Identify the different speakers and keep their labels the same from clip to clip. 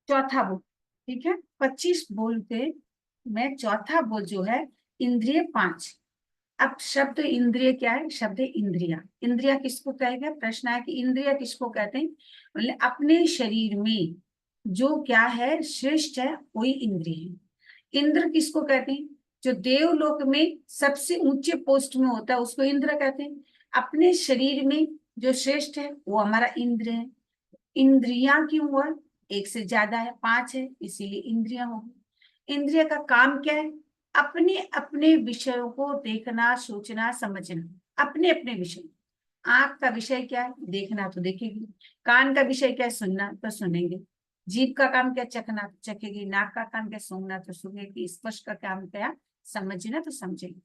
Speaker 1: चौथा बोल। ठीक है, 25 बोल पे मैं चौथा बोल जो है, इंद्रिय 5। अब शब्द इंद्रिय क्या है? शब्द इंद्रिया। इंद्रिया किसको कहेगा? प्रश्न है कि इंद्रिया किसको कहते हैं? मतलब अपने शरीर में जो क्या है, श्रेष्ठ है, वही इंद्रिय है। इंद्र किसको कहते हैं? जो देवलोक में सबसे ऊंचे पोस्ट में होता है उसको इंद्र कहते हैं। अपने शरीर में जो श्रेष्ठ है वो हमारा इंद्र है। इंद्रियां क्यों हुआ? एक से ज्यादा है, 5 है, इसीलिए इंद्रियां होगी। इंद्रिय का काम क्या है? अपने अपने विषयों को देखना, सोचना, समझना, अपने अपने विषय। आंख का विषय क्या है? देखना, तो देखेगी। कान का विषय क्या है? सुनना, तो सुनेंगे। जीभ का काम क्या? चखना, तो चखेगी। नाक का काम क्या? सूंघना, तो सूंघेगी। स्पर्श का काम क्या? समझना, तो समझेगी।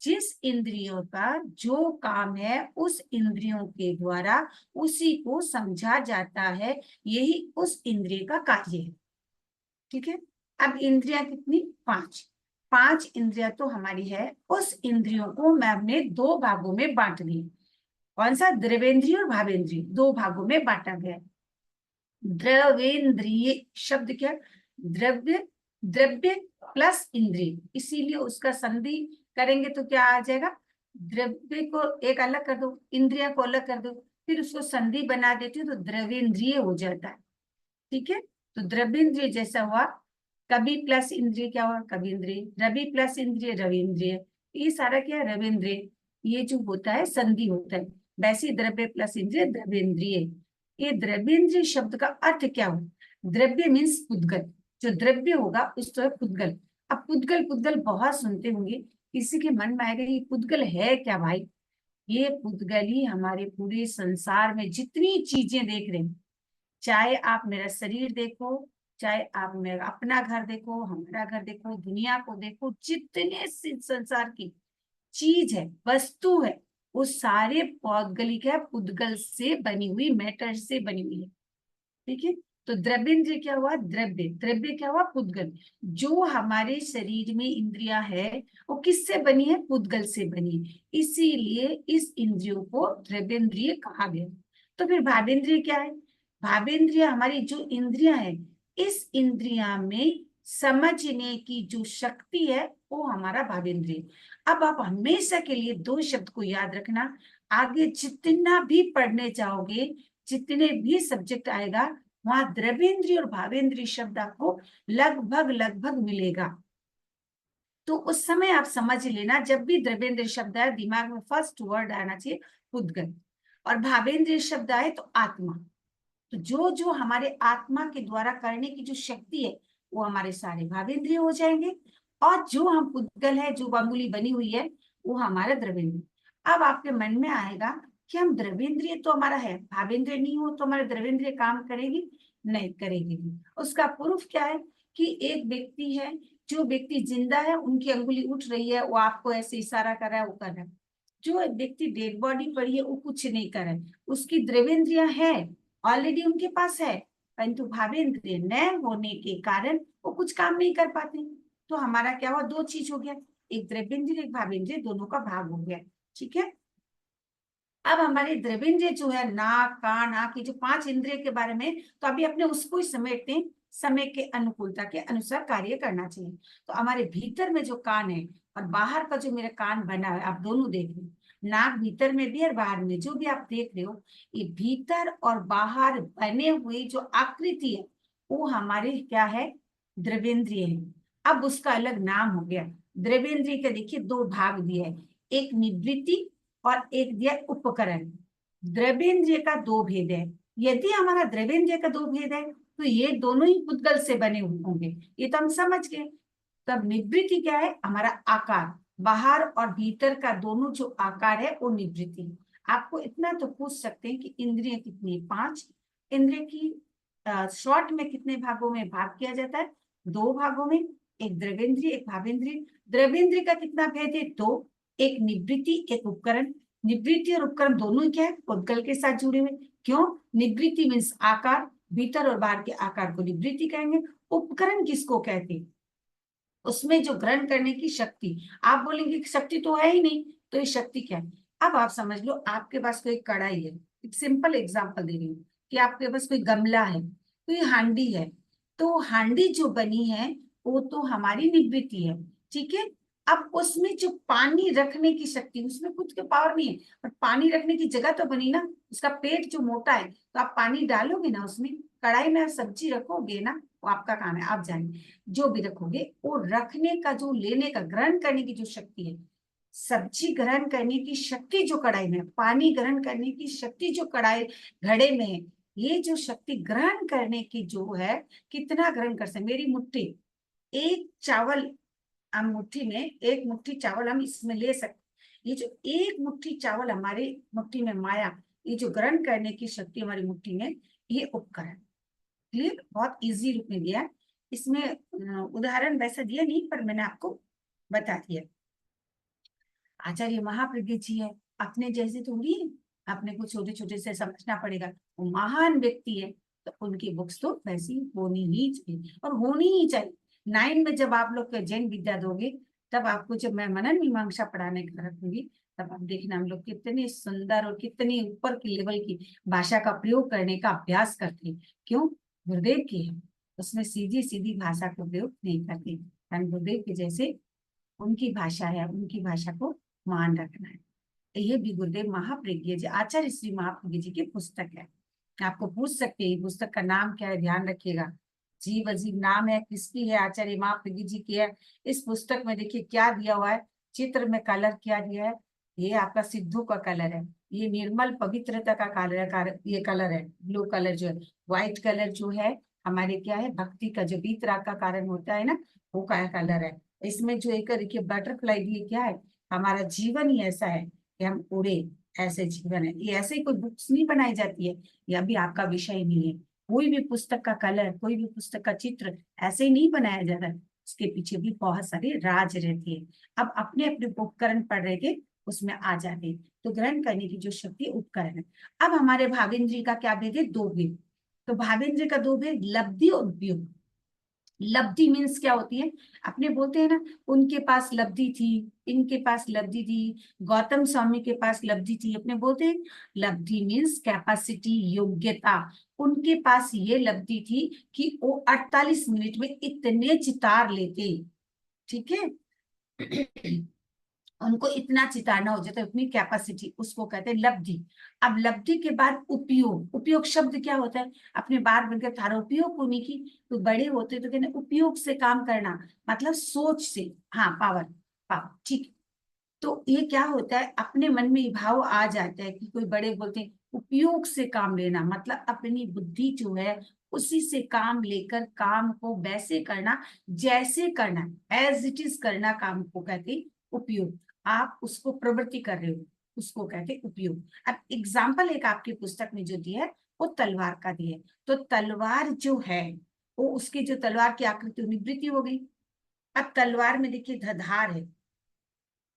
Speaker 1: जिस इंद्रियों का जो काम है उस इंद्रियों के द्वारा उसी को समझा जाता है, यही उस इंद्रिय का कार्य है। ठीक है। अब इंद्रियां कितनी? 5। 5 इंद्रियां तो हमारी है। उस इंद्रियों को मैं हमने दो भागों में बांट दी। कौन सा? द्रवेंद्रिय और भावेंद्रिय, दो भागों में बांटा गया। द्रवेंद्रिय शब्द क्या? द्रव्य, द्रव्य प्लस इंद्रिय, इसीलिए उसका संधि करेंगे तो क्या आ जाएगा? द्रव्य को एक अलग कर दो, इंद्रिया को अलग कर दो, फिर उसको संधि बना देती हूँ तो द्रवेंद्रिय हो जाता है। ठीक है। तो द्रव्येंद्रिय जैसा हुआ, कभी प्लस इंद्रिय क्या हुआ? कभी इंद्रिय। रवि प्लस इंद्रिय रविंद्रिय। ये सारा क्या है? रविंद्रिय। ये जो होता है संधि होता है। वैसे द्रव्य प्लस इंद्रिय द्रव्येंद्रिय। ये द्रव्येंद्रिय शब्द का अर्थ क्या हो? द्रव्य मीन्स पुद्गल। जो द्रव्य होगा उसको है पुद्गल। अब पुद्गल पुद्गल बहुत सुनते होंगे, किसी के मन में आएगा ये पुद्गल है क्या भाई? ये पुद्गल ही हमारे पूरे संसार में जितनी चीजें देख रहे हैं, चाहे आप मेरा शरीर देखो, चाहे आप मेरा अपना घर देखो, हमारा घर देखो, दुनिया को देखो, जितने संसार की चीज है, वस्तु है, वो सारे पौद्गलिक है, पुद्गल से बनी हुई, मैटर से बनी हुई है। ठीक है। तो द्रव्येंद्रिय क्या हुआ? द्रव्य। द्रव्य क्या हुआ? पुद्गल। जो हमारे शरीर में इंद्रिया है वो किससे बनी है? पुद्गल से बनी है, इसीलिए इस इंद्रियों को द्रव्येंद्रिय कहा गया। तो फिर भावेंद्रिय क्या है? भावेंद्रिय हमारी जो इंद्रिया है, इस इंद्रिया में समझने की जो शक्ति है वो हमारा भावेंद्रिय। अब आप हमेशा के लिए दो शब्द को याद रखना, आगे जितना भी पढ़ने जाओगे, जितने भी सब्जेक्ट आएगा, वहां द्रवेंद्रिय और भावेंद्रिय शब्द आपको लगभग लगभग मिलेगा। तो उस समय आप समझ लेना, जब भी द्रवेंद्रिय शब्द आए दिमाग में फर्स्ट वर्ड आना चाहिए पुद्गल, और भावेंद्रिय शब्द आए तो आत्मा। तो जो जो हमारे आत्मा के द्वारा करने की जो शक्ति है वो हमारे सारे भावेंद्रिय हो जाएंगे, और जो हम पुद्गल है, जो मामूली बनी हुई है, वो हमारा द्रवेंद्रिय। अब आपके मन में आएगा कि हम द्रवेंद्रिय तो हमारा है, भावेंद्रिय नहीं हो तो हमारे द्रवेंद्रिय काम करेगी? नहीं करेगी। उसका प्रूफ क्या है? कि एक व्यक्ति है, जो व्यक्ति जिंदा है उनकी अंगुली उठ रही है, वो आपको ऐसे इशारा कर रहा है, वो कर रहा है। जो व्यक्ति डेड बॉडी पड़ी है वो कुछ नहीं कर रहा है, उसकी द्रवेंद्रिया है, ऑलरेडी उनके पास है, परंतु भावेंद्रिय न होने के कारण वो कुछ काम नहीं कर पाते। तो हमारा क्या हुआ? दो चीज हो गया, एक द्रव्येंद्रिय एक भावेंद्रिय, दोनों का भाग हो गया। ठीक है। अब हमारे द्रव्येंद्रिय जो है, नाक कान आंख, ये जो 5 इंद्रिय के बारे में, तो अभी अपने उसको ही समेटते हैं। समय के अनुकूलता के अनुसार कार्य करना चाहिए। तो हमारे भीतर में जो कान है और बाहर का जो मेरा कान बना है, आप दोनों देख रहे हो, नाक भीतर में भी और बाहर में जो भी आप देख रहे हो, ये भीतर और बाहर बने हुए जो आकृति है वो हमारे क्या है? द्रव्येंद्रिय है। अब उसका अलग नाम हो गया। द्रव्येंद्रिय के देखिए दो भाग दिए है, एक निवृत्ति और एक दिया उपकरण। द्रव्येंद्रिय का दो भेद है। यदि हमारा द्रव्येंद्रिय का दो भेद है तो ये दोनों ही पुद्गल से बने हुए होंगे, ये तो हम समझ गए। तब निवृत्ति क्या है? हमारा आकार, बाहर और भीतर का दोनों जो आकार है वो निवृत्ति। आपको इतना तो पूछ सकते हैं कि इंद्रिय कितनी? 5। इंद्रिय की शॉर्ट में कितने भागों में भाग किया जाता है? दो भागों में, एक द्रव्येंद्रिय एक भावेंद्रिय। द्रव्येंद्रिय का कितना भेद है? दो, एक निवृत्ति एक उपकरण। निवृत्ति और उपकरण दोनों ही क्या है? पुद्गल के साथ जुड़े हुए। क्यों? निवृत्ति मीन्स आकार, भीतर और बाहर के आकार को निवृत्ति कहेंगे। उपकरण किसको कहते हैं? उसमें जो ग्रहण करने की शक्ति, आप बोलेंगे कि शक्ति तो है ही नहीं, तो ये शक्ति क्या है? अब आप समझ लो, आपके पास कोई कढ़ाई है, एक सिंपल एग्जांपल दे रही हूँ, कि आपके पास कोई गमला है, कोई हांडी है, तो हांडी जो बनी है वो तो हमारी निवृत्ति है, ठीक है। अब उसमें जो पानी रखने की शक्ति, उसमें कुछ के पावर नहीं है, पर पानी रखने की जगह तो बनी ना, उसका पेट जो मोटा है, तो आप पानी डालोगे ना उसमें, कढ़ाई में आप सब्जी रखोगे ना, वो आपका काम है, आप जानिए, जो भी रखोगे वो रखने का, जो लेने का, ग्रहण करने की जो शक्ति है, सब्जी ग्रहण करने की शक्ति जो कढ़ाई में है, पानी ग्रहण करने की शक्ति जो कढ़ाई घड़े में है, ये जो शक्ति ग्रहण करने की जो है, कितना ग्रहण कर सकते, मेरी मुट्ठी, एक चावल, हम मुट्ठी में एक मुट्ठी चावल हम इसमें ले सकते, ये जो एक मुट्ठी चावल हमारी मुट्ठी में माया, ये जो ग्रहण करने की शक्ति हमारी मुट्ठी में, ये उपकरण, क्लियर, बहुत इजी रूप में दिया है इसमें, उदाहरण वैसा दिया नहीं, पर मैंने आपको बता दिया। आचार्य महाप्रज्ञ जी है, अपने जैसे थोड़ी है, अपने को छोटे छोटे से समझना पड़ेगा, वो महान व्यक्ति है, तो उनकी बुक्स तो वैसी होनी ही चाहिए, और होनी ही चाहिए। 9 में जब आप लोग जैन विद्या दोगे, तब आपको जब मैं मनन मीमांसा पढ़ाने का रखूंगी, तब आप देखना हम लोग कितने सुंदर और कितनी ऊपर की लेवल की भाषा का प्रयोग करने का अभ्यास करते हैं। क्यों? गुरुदेव की है, उसमें सीधी सीधी भाषा का प्रयोग नहीं करते, कारण गुरुदेव के जैसे उनकी भाषा है, उनकी भाषा को मान रखना है। ये भी गुरुदेव महाप्रज्ञ जी, आचार्य श्री महाप्रज्ञ जी की पुस्तक है। आपको पूछ सकते हैं पुस्तक का नाम क्या है, ध्यान रखिएगा, जीव अजीब नाम है, किसकी है, आचार्य महाप्रज्ञ जी की है। इस पुस्तक में देखिए क्या दिया हुआ है, चित्र में कलर क्या दिया है, ये आपका सिद्धू का कलर है, ये निर्मल पवित्रता का कलर, ये कलर है, ब्लू कलर जो है, व्हाइट कलर जो है हमारे क्या है, भक्ति का जो वीतराग का कारण होता है ना, वो का कलर है। इसमें जो एक देखिए बटरफ्लाई दिए, क्या है, हमारा जीवन ही ऐसा है कि हम उड़े, ऐसे जीवन है, ये ऐसे ही कोई बुक्स नहीं बनाई जाती है, ये अभी आपका विषय नहीं है। कोई भी पुस्तक का कलर, कोई भी पुस्तक का चित्र ऐसे ही नहीं बनाया जाता है, उसके पीछे भी बहुत सारे राज रहते हैं। अब अपने अपने उपकरण पढ़ रहे थे, उसमें आ जाते, तो ग्रहण करने की जो शक्ति उपकरण है। अब हमारे भावेंद्री का क्या भेद है, दो भेद, तो भावेंद्र का दो भेद, लब्धि और उपयोग। लब्धि मीन्स क्या होती है, अपने बोलते हैं ना, उनके पास लब्धि थी, इनके पास लब्धि थी, गौतम स्वामी के पास लब्धि थी, अपने बोलते हैं लब्धि मीन्स कैपेसिटी, योग्यता। उनके पास ये लब्धि थी कि वो 48 मिनट में इतने चितार लेते, ठीक है। उनको इतना चितारना हो जाता है, उतनी कैपेसिटी, उसको कहते हैं लब्धि। अब लब्धि के बाद उपयोग, उपयोग शब्द क्या होता है, अपने बार बनकर थारा उपयोग होने की, तो बड़े होते तो कहते उपयोग से काम करना, मतलब सोच से, हाँ पावर, पावर, ठीक। तो ये क्या होता है, अपने मन में भाव आ जाता है कि कोई बड़े बोलते हैं उपयोग से काम लेना, मतलब अपनी बुद्धि जो है उसी से काम लेकर काम को वैसे करना जैसे करना, एज इट इज करना, काम को कहते हैं उपयोग। आप उसको प्रवृत्ति कर रहे हो, उसको कहते हैं उपयोग। अब एग्जाम्पल एक आपकी पुस्तक में जो दिया है, वो तलवार का दिया है, तो तलवार जो है वो, उसकी जो तलवार की आकृति निवृत्ति हो गई। अब तलवार में देखिए धार है,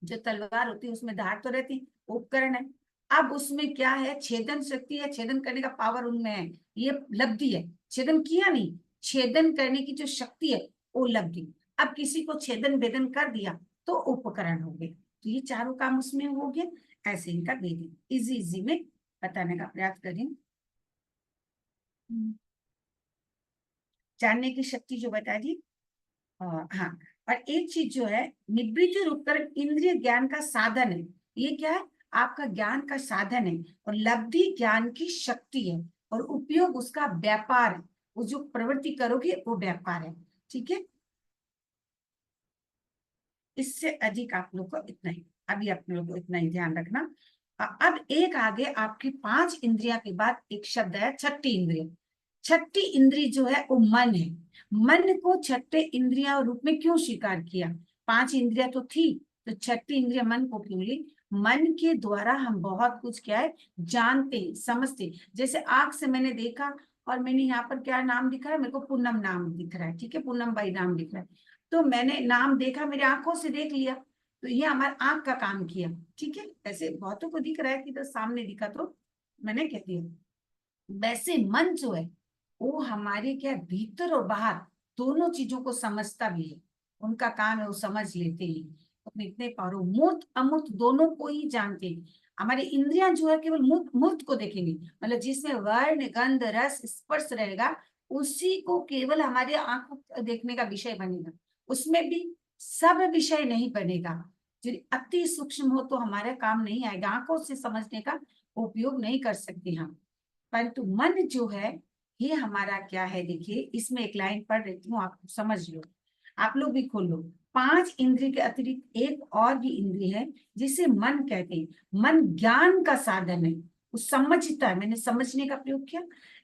Speaker 1: जो तलवार होती है उसमें धार तो रहती, उपकरण है। अब उसमें क्या है, छेदन शक्ति है, छेदन करने का पावर उनमें है, ये लब्धि है। छेदन किया नहीं, छेदन करने की जो शक्ति है वो लब्धि। अब किसी को छेदन वेदन कर दिया तो उपकरण हो गए, तो ये चारों काम उसमें हो गया। ऐसे इनका दे दी, इजी इजी में बताने का प्रयास करें। जानने की शक्ति जो बता दी, हाँ। और एक चीज जो है, निवृत्ति और उपकरण इंद्रिय ज्ञान का साधन है, ये क्या है, आपका ज्ञान का साधन है, और लब्धि ज्ञान की शक्ति है, और उपयोग उसका व्यापार है, वो जो प्रवृत्ति करोगे वो व्यापार है, ठीक है। इससे अधिक आप लोग को इतना ही, अभी आप लोग को इतना ही ध्यान रखना। अब एक आगे आपकी 5 इंद्रिया के बाद एक शब्द है छठी इंद्रिय। छठी इंद्री जो है वो मन है। मन को छठे इंद्रिया रूप में क्यों स्वीकार किया, 5 इंद्रिया तो थी, तो छठी इंद्रिया मन को क्यों ली, मन के द्वारा हम बहुत कुछ क्या है जानते समझते। जैसे आंख से मैंने देखा, और मैंने यहाँ पर क्या नाम दिख रहा है, मेरे को पूनम नाम दिख रहा है, ठीक है, पूनम बाई नाम दिख रहा है, तो मैंने नाम देखा, मेरे आंखों से देख लिया, तो ये हमारे आंख का काम किया, ठीक है। ऐसे बहुतों को दिख रहा है कि तो सामने दिखा तो मैंने कह दिया। वैसे मन जो है वो हमारे क्या भीतर और बाहर दोनों चीजों को समझता भी है, उनका काम है, वो समझ लेते हैं अपने इतने पारो। मूर्त अमूर्त दोनों को ही जानते हैं। हमारी इंद्रियां जो है केवल मूर्त मूर्त को देखेंगे, मतलब जिसमें वर्ण गंध रस स्पर्श रहेगा उसी को केवल हमारे आंखों देखने का विषय बनेगा। उसमें भी सब विषय नहीं बनेगा। जो अति सूक्ष्म हो तो हमारे काम नहीं आएगा, आंखों से समझने का उपयोग नहीं कर सकते हम। परंतु मन जो है ये हमारा क्या है, देखिए इसमें एक लाइन पढ़ रही हूँ, आप समझ लो, आप लोग भी खोल लो। 5 इंद्रिय के अतिरिक्त एक और भी इंद्रिय है जिसे मन कहते हैं। मन ज्ञान का साधन है, वो समझता है, मैंने समझने का प्रयोग किया।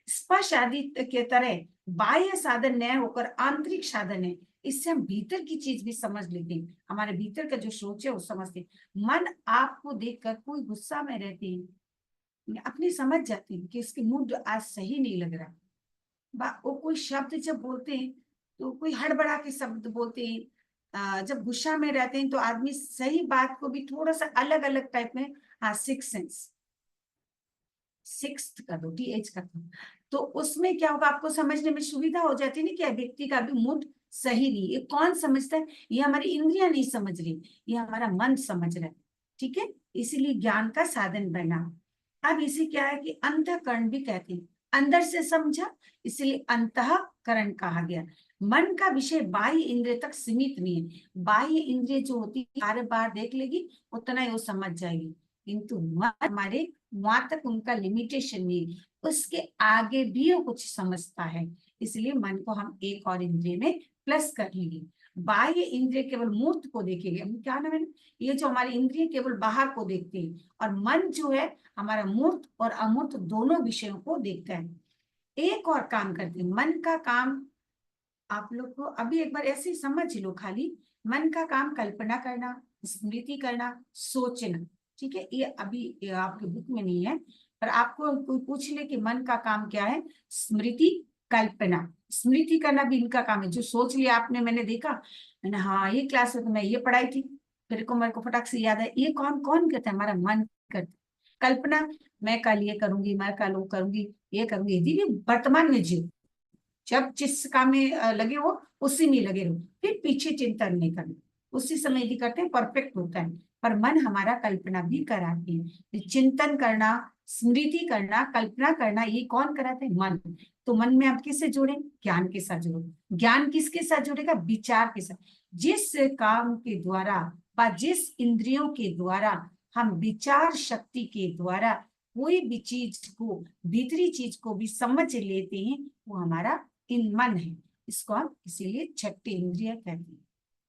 Speaker 1: स्पर्श आदि के तरह बाह्य साधन न होकर आंतरिक साधन है, इससे हम भीतर की चीज भी समझ लेते हैं, हमारे भीतर का जो सोच है वो समझते हैं। मन आपको देखकर कोई गुस्सा में रहते हैं, अपनी समझ जाते हैं कि इसके मूड आज सही नहीं लग रहा। वो कोई शब्द जब बोलते हैं तो कोई हड़बड़ा के शब्द बोलते हैं। जब गुस्सा में रहते हैं तो आदमी सही बात को भी थोड़ा सा अलग अलग टाइप में, हाँ सिक्स सेंस, सिक्स्थ कर दो, TH कर दो, तो उसमें क्या होगा, आपको समझने में सुविधा हो जाती है ना कि व्यक्ति का भी मूड सही नहीं। ये कौन समझता है, ये हमारी इंद्रियां नहीं समझ रही, ये हमारा मन समझ रहा है। ठीक है, इसीलिए ज्ञान का साधन बना। अब इसे क्या है कि अंतःकरण भी कहते हैं, अंदर से समझा, इसलिए अंतःकरण कहा गया। मन का विषय बाह्य इंद्रिय तक सीमित नहीं है। बाह्य इंद्रिय जो होती है बार बार देख लेगी उतना ही वो समझ जाएगी, किंतु मन हमारे वहां तक उनका लिमिटेशन नहीं, उसके आगे भी वो कुछ समझता है। इसलिए मन को हम एक और इंद्रिय में प्लस कर लेंगे। बाह्य इंद्रिय केवल मूर्त को देखेंगे, हम क्या नाम है, ये जो हमारी इंद्रिय केवल बाहर को देखते हैं, और मन जो है हमारा मूर्त और अमूर्त दोनों विषयों को देखता है। एक और काम करते हैं, मन का काम आप लोग को अभी एक बार ऐसे ही समझ लो खाली। मन का काम कल्पना करना, स्मृति करना, सोचना। ठीक है, ये अभी ये आपके बुक में नहीं है, पर आपको कोई पूछ ले कि मन का काम क्या है, स्मृति कल्पना। स्मृति करना भी इनका काम है, जो सोच लिया आपने, मैंने देखा, मैंने हाँ ये क्लास में तो मैं ये पढ़ाई थी, फिर को मेरे को फटाक से याद है। ये कौन कौन करता है, हमारा मन करता है। कल्पना, मैं कल ये करूंगी, मैं कल वो करूंगी, ये करूंगी, यदि भी वर्तमान में जियो, जब जिस काम में लगे हो उसी में लगे रहो, फिर पीछे चिंतन नहीं करना, उसी समय यदि करते हैं परफेक्ट होता है। पर मन हमारा कल्पना भी कराती है, चिंतन करना, स्मृति करना, कल्पना करना, ये कौन कराते हैं, मन। तो मन में आप किससे जोड़े, ज्ञान के साथ जोड़ो। ज्ञान किसके साथ जुड़ेगा, विचार के साथ। जिस काम के द्वारा व जिस इंद्रियों के द्वारा हम विचार शक्ति के द्वारा कोई भी चीज को, भीतरी चीज को भी समझ लेते हैं, वो हमारा इन मन है। इसको हम इसीलिए छठी इंद्रिय कहते हैं,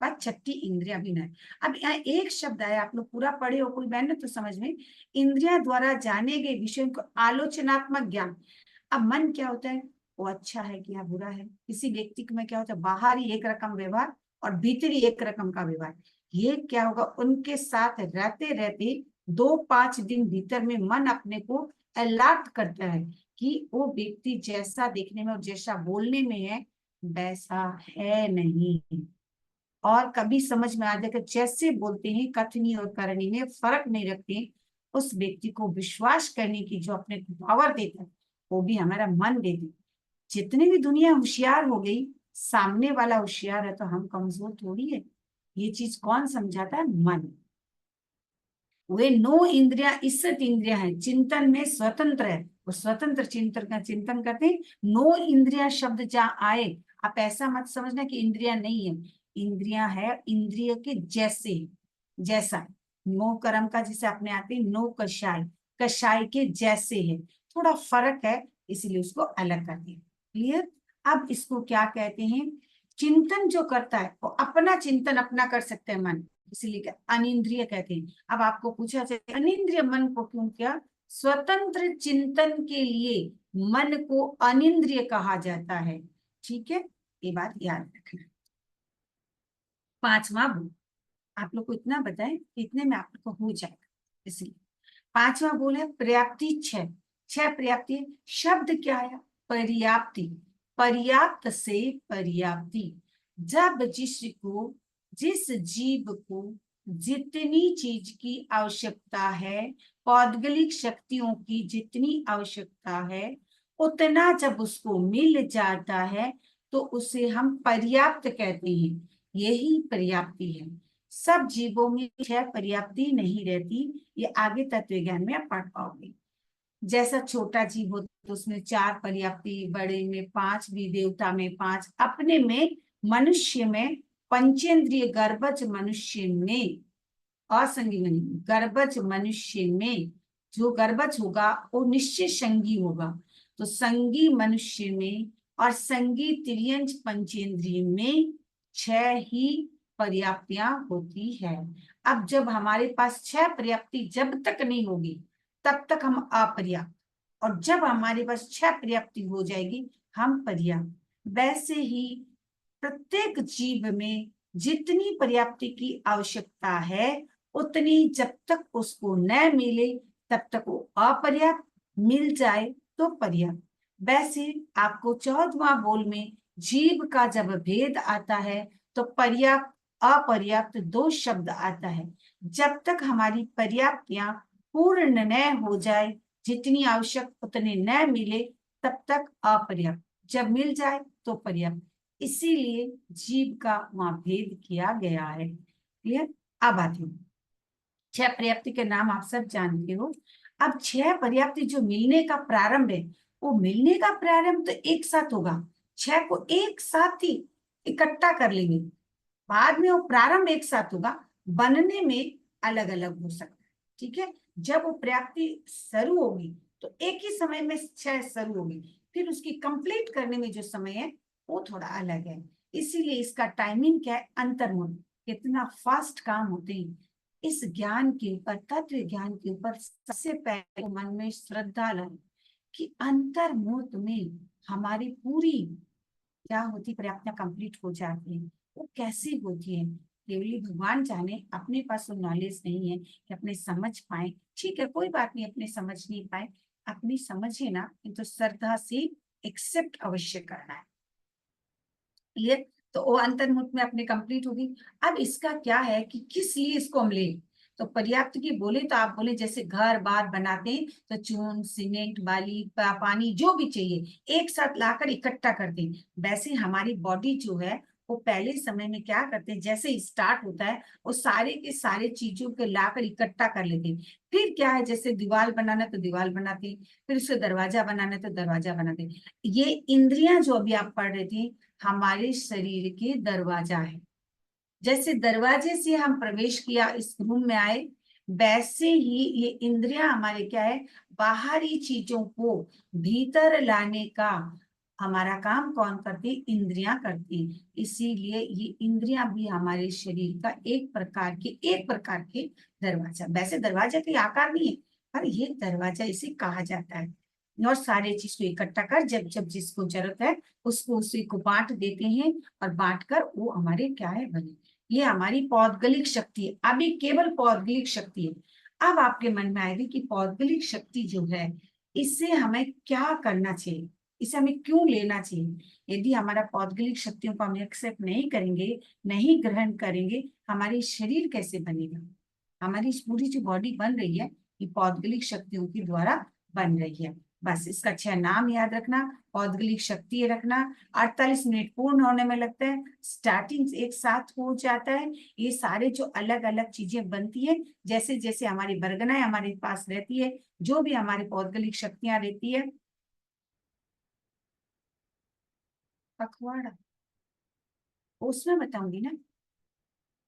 Speaker 1: पर छठी इंद्रिया भी नहीं। अब यहाँ एक शब्द आया, आप लोग पूरा पढ़े हो कोई बहन तो समझ में, इंद्रिया द्वारा जाने गए विषयों को आलोचनात्मक ज्ञान। अब मन क्या होता है, वो अच्छा है कि या बुरा है। किसी व्यक्ति में क्या होता है, बाहर ही एक रकम व्यवहार और भीतरी एक रकम का व्यवहार। ये क्या होगा, उनके साथ रहते रहते 2-5 दिन भीतर में मन अपने को अलर्ट करता है कि वो व्यक्ति जैसा देखने में और जैसा बोलने में है वैसा है नहीं। और कभी समझ में आ जाएगा, जैसे बोलते हैं कथनी और करनी में फर्क नहीं रखते, उस व्यक्ति को विश्वास करने की जो अपने को पावर देता है वो भी हमारा मन देता है। जितनी भी दुनिया होशियार हो गई, सामने वाला होशियार है तो हम कमजोर थोड़ी है। ये चीज कौन समझाता है, मन। वे 9 इंद्रिया ईसत इंद्रिया है, चिंतन में स्वतंत्र है, वो स्वतंत्र चिंतन का चिंतन करते हैं। 9 इंद्रिया शब्द जहाँ आए, आप ऐसा मत समझना कि इंद्रिया नहीं है, इंद्रिया है, इंद्रिय के जैसे, जैसा नो कर्म का जैसे अपने आते हैं, नो कषाय, कषाय के जैसे है, थोड़ा फर्क है, इसीलिए उसको अलग करते हैं। क्लियर। अब इसको क्या कहते हैं, चिंतन जो करता है वो अपना चिंतन अपना कर सकते हैं मन, इसीलिए अनिंद्रिय कहते हैं। अब आपको पूछा जाए अनिंद्रिय मन को क्यों किया, स्वतंत्र चिंतन के लिए मन को अनिंद्रिय कहा जाता है। ठीक है, ये बात याद रखना। 5वां बोल, आप लोग को इतना बताएं, इतने में आप लोग को हो जाएगा। इसलिए 5वां बोल है पर्याप्ति। 6 पर्याप्ति शब्द क्या है, पर्याप्ति, पर्याप्त से पर्याप्ति। जब जिसको, जिस जीव को जितनी चीज की आवश्यकता है, पौद्गलिक शक्तियों की जितनी आवश्यकता है, उतना जब उसको मिल जाता है तो उसे हम पर्याप्त कहते हैं। यही पर्याप्ति है। सब जीवों में 6 पर्याप्ति नहीं रहती, ये आगे तत्व ज्ञान में आप पढ़ पाओगे। जैसा छोटा जीव हो तो उसमें 4 पर्याप्ति, बड़े में 5, भी देवता में 5, अपने में मनुष्य में पंचेंद्रिय गर्भज मनुष्य में, असंगी गर्भज मनुष्य में जो गर्भज होगा वो निश्चित संगी होगा। तो संगी मनुष्य में और संगी तिर्यंज पंचेंद्रिय में 6 ही पर्याप्तियां होती है। अब जब हमारे पास 6 पर्याप्ति जब तक नहीं होगी तब तक हम अपर्याप्त, और जब हमारे पास 6 पर्याप्ति हो जाएगी हम पर्याप्त। वैसे ही प्रत्येक जीव में जितनी पर्याप्ति की आवश्यकता है उतनी जब तक उसको न मिले तब तक वो अपर्याप्त, मिल जाए तो पर्याप्त। वैसे आपको 14वां बोल में जीव का जब भेद आता है तो पर्याप्त अपर्याप्त 2 शब्द आता है। जब तक हमारी पर्याप्तियां पूर्ण न हो जाए, जितनी आवश्यक उतने न मिले तब तक अपर्याप्त, जब मिल जाए तो पर्याप्त, इसीलिए जीव का वहां भेद किया गया है। क्लियर? अब आती हूँ 6 पर्याप्ति के नाम आप सब जानते हो। अब 6 पर्याप्ति जो मिलने का प्रारंभ है, वो मिलने का प्रारंभ तो एक साथ होगा, 6 को एक साथ ही इकट्ठा कर लेंगे, बाद में वो प्रारंभ एक साथ होगा, बनने में अलग अलग हो सकता है। ठीक है, जब वो पर्याप्ति शुरू होगी तो एक ही समय में 6 शुरू होगी, फिर उसकी कंप्लीट करने में जो समय है वो थोड़ा अलग है, इसीलिए इसका टाइमिंग क्या है, अंतर्मुख, कितना फास्ट काम होते हैं। इस ज्ञान के ऊपर, तत्व ज्ञान के ऊपर सबसे पहले मन में श्रद्धा लाए कि अंतर्मुहूर्त में हमारी पूरी क्या होती पर्याप्तियां कंप्लीट हो जाती है। वो कैसी होती है केवली भगवान जाने, अपने पास वो नॉलेज नहीं है कि अपने समझ पाए। ठीक है, कोई बात नहीं, अपने समझ नहीं पाए, अपनी समझे ना, तो श्रद्धा से एक्सेप्ट अवश्य करना है। ये तो वो अंतर्मुख में अपने कंप्लीट होगी। अब इसका क्या है कि किस लिए इसको हम ले, तो पर्याप्त की बोले तो आप बोले जैसे घर बार बनाते हैं तो चून सीमेंट बाली पानी जो भी चाहिए एक साथ लाकर इकट्ठा करते हैं, वैसे हमारी बॉडी जो है वो पहले समय में क्या करते हैं, जैसे स्टार्ट होता है वो सारे के सारे चीजों को लाकर इकट्ठा कर लेते हैं। फिर क्या है, जैसे दीवार बनाना तो दीवार बनाते हैं, फिर उससे दरवाजा बनाना तो दरवाजा बनाते हैं। ये इंद्रियां जो अभी आप पढ़ रहे थे हमारे शरीर के दरवाजा है। जैसे दरवाजे से हम प्रवेश किया, इस रूम में आए, वैसे ही ये इंद्रियां हमारे क्या है, बाहरी चीजों को भीतर लाने का हमारा काम कौन करती, इंद्रियां करती। इसीलिए ये इंद्रियां भी हमारे शरीर का एक प्रकार के दरवाजा, वैसे दरवाजा के आकार नहीं है पर ये दरवाजा इसे कहा जाता है। और सारे चीज को इकट्ठा कर जब जब जिसको जरूरत है उसको उसी को बांट देते हैं, और बांट कर वो हमारे क्या है बने। ये हमारी पौद्गलिक शक्ति है, अभी केवल पौद्गलिक शक्ति है। अब आपके मन में आएगी कि पौद्गलिक शक्ति जो है इससे हमें क्या करना चाहिए, इसे हमें क्यों लेना चाहिए। यदि हमारा पौद्गलिक शक्तियों को हम एक्सेप्ट नहीं करेंगे, नहीं ग्रहण करेंगे, हमारी शरीर कैसे बनेगा। हमारी पूरी जो बॉडी बन रही है ये पौद्गलिक शक्तियों के द्वारा बन रही है। बस इसका 6 नाम याद रखना, पौद्गलिक शक्ति रखना। 48 मिनट पूर्ण होने में लगता है, स्टार्टिंग एक साथ हो जाता है, ये सारे जो अलग अलग चीजें बनती है, जैसे जैसे हमारी बरगनाएं हमारे पास रहती है, जो भी हमारी पौद्गलिक शक्तियां रहती है, पखवाड़ा उसमें बताऊंगी ना,